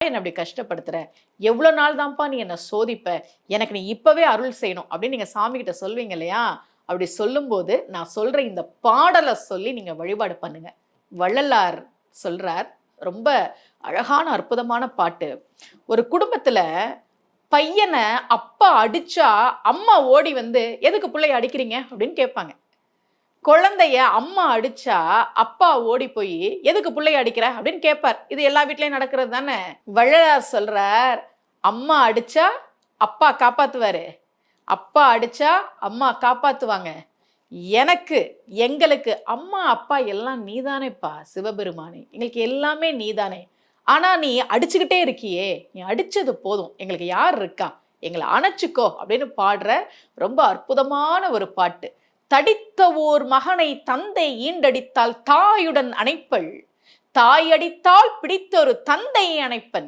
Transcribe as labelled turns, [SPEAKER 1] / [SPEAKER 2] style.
[SPEAKER 1] என்ன அப்படி கஷ்டப்படுத்துற? எவ்வளோ நாள் தான்ப்பா நீ என்ன சோதிப்ப? எனக்கு நீ இப்பவே அருள் செய்யணும் அப்படின்னு நீங்க சாமி கிட்ட சொல்வீங்க இல்லையா? அப்படி சொல்லும்போது, நான் சொல்ற இந்த பாடல சொல்லி நீங்க வழிபாடு பண்ணுங்க. வள்ளலார் சொல்றார். ரொம்ப அழகான அற்புதமான பாட்டு. ஒரு குடும்பத்துல பையன அப்பா அடிச்சா, அம்மா ஓடி வந்து, "எதுக்கு புள்ளைய அடிக்கிறீங்க?" அப்படின்னு கேட்பாங்க. குழந்தைய அம்மா அடிச்சா, அப்பா ஓடி போயி, "எதுக்கு புள்ளைய அடிக்கிற?" அப்படின்னு கேட்பார். இது எல்லா வீட்லயும் நடக்கிறது தானே! வள்ளலார் சொல்றார், "அம்மா அடிச்சா, அப்பா காப்பாத்துவாரு. அப்பா அடிச்சா, அம்மா காப்பாத்துவாங்க. எனக்கு, எங்களுக்கு அம்மா, அப்பா எல்லாம் நீதானேப்பா சிவபெருமானே! எங்களுக்கு எல்லாமே நீதானே! ஆனா நீ அடிச்சுக்கிட்டே இருக்கியே! நீ அடிச்சது போதும். எங்களுக்கு யார் இருக்கா? எங்கள அணைச்சுக்கோ!" அப்படின்னு பாடுற ரொம்ப அற்புதமான ஒரு பாட்டு. "தடித்த ஓர் மகனை தந்தை ஈண்டடித்தால் தாயுடன் அணைப்பள். தாய் அடித்தால் பிடித்தொரு தந்தையை அணைப்பன்."